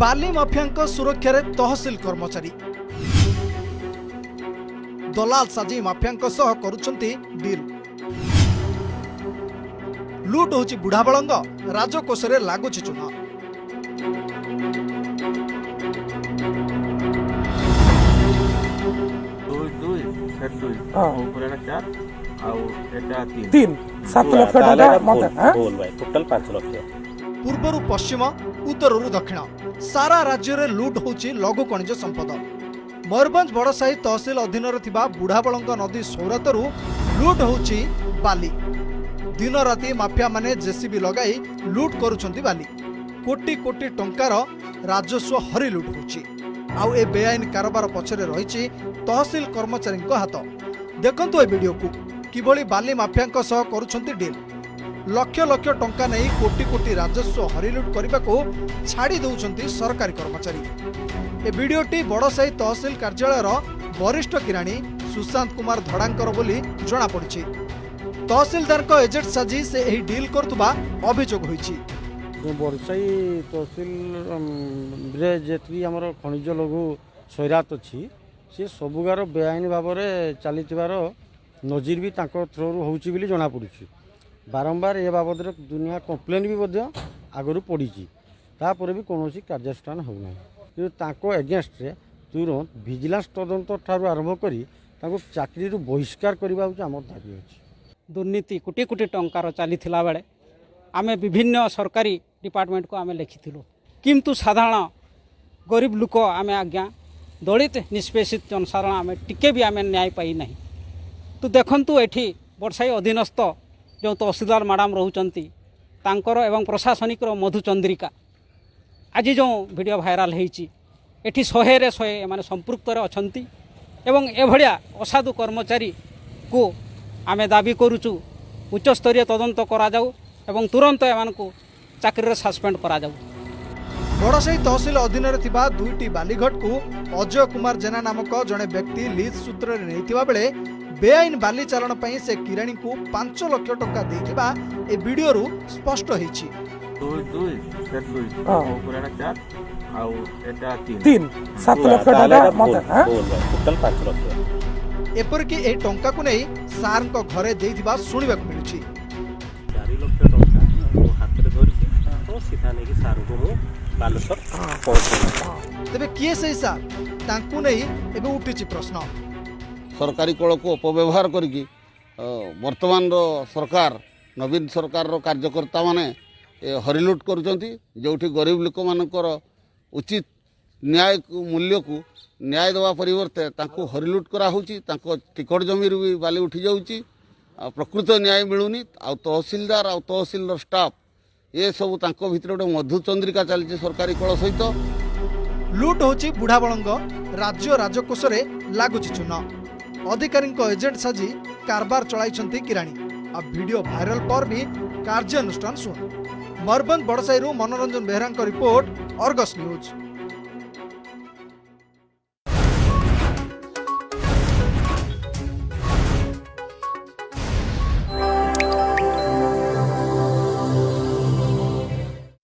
बाली mafia सुरक्षा रे तहसील कर्मचारी दलाल साजी माफिया सह करुछंती डील। लुट होची बुढ़ा बलंग राजकोष रे लागुची चुना। पूर्वर पश्चिम उत्तर दक्षिण सारा राज्य रे लुट होची लघु खनिज संपद। मयूरभंज बड़साही तहसील अधीन बुढ़ाबलंग नदी सौरातरू लुट होची बाली। दिन राति माफिया माने जेसीबी लगाई लुट करुछंती बाली। कोटी कोटी टंकार राजस्व हरि लुट होची। आउ ए बेआईन कारोबार पछरे रहिछि तहसील कर्मचारी हाथ। देखंतु ए वीडियो को किभली बाली माफिया सह करुछंती डील। लक्ष लक्ष टंका नहीं कोटी कोटी राजस्व हरिलुट करने को छाड़ी दौरान सरकारी कर्मचारी। ए वीडियोटी बड़साही तहसील कार्यालय वरिष्ठ किराणी सुशांत कुमार धड़ांकर बोली जना पड़ी। तहसीलदार को एजेंट साजी से यही डील करतुबा अभियोग होईछि। बड़साही तहसील जी आमर खनिज लघु सैरात अच्छी सी सबुगार बेआईन भाव में चली नजीर भी थ्रोरु होची बोली जना पड़ी। बारंबार ए बाबद दुनिया कंप्लेन भी आगु पड़ी तापर भी कौन कार्यानुष्ठान होना कि एगेन्स्ट तुरंत विजिलेंस तदंत ठार आरंभ करी चाकरी बहिष्कार करने आम दाबी अच्छी। दुर्नीति कोटी कोटी टंकार चली बेले आमे विभिन्न सरकारी डिपार्टमेंट को आमे लिखिथिलु किंतु साधारण गरीब लोक आमे आज्ञा दलित निष्पेषित जनसाधारण आमे टिके भी आमे न्याय पाई नहीं। तो देखंतु एठी बड़साही अधीनस्थ जो तहसीलदार मैडम रोचंती तांकर एवं प्रशासनिक मधुचंद्रिका आज जो वीडियो भाइराल होईची एठी 100 रे 100 माने संपृक्त अछंती एवं एभलिया असाधु कर्मचारी को आमे दाबी करूचु उच्च स्तरीय तदंत करा जाऊ एवं तुरंत एमानकु चाकरी रे सस्पेंड करा जाऊ। बड़साही तहसील अधीन रे थिबा दुईटी बालीघट को अजय कुमार जेना नामक जड़े व्यक्ति लीज सूत्र रे नैथिबा बेले बेआईन बाली चालन पई से किराणी को 5 लाख टंका देथिबा ए वीडियो रु स्पष्ट होईछि। एपर कि ए टंका को नहीं सार को घरे देथिबा सुनिबा को मिलुछि। 4 लाख टंका हाथ रे धरि तो सीधा नै कि सार को मु बालेश्वर पहुंच। तबे किए सही सार तांकु नहीं एबे उठिछि प्रश्न। सरकारी कल को अपव्यवहार करिकी वर्तमान सरकार नवीन सरकार कार्यकर्ता माने हरिलुट करुचंती जोठी गरीब लोक मानकर उचित न्याय मूल्य को न्याय देवा परिवर्ते तांको हरिलुट करा होची। तांको टिकट जमी भी बाली उठी जाउची प्रकृत न्याय मिलुनी। आ तहसीलदार आ तहसील स्टाफ ये सब तांको भितर गोटे मधुचंद्रिका चलती सरकारी कल सहित। लुट होची बुढ़ा बलंग राज्य राजकोष रे लागुची चुना। अधिकारी एजेंट साजी कारबार चलाई किराणी। अब वीडियो भाइराल पर भी कार्यानुष्ठान शुणु। मयूरभंज बड़साही मनोरंजन बेहरा रिपोर्ट, अर्गस न्यूज।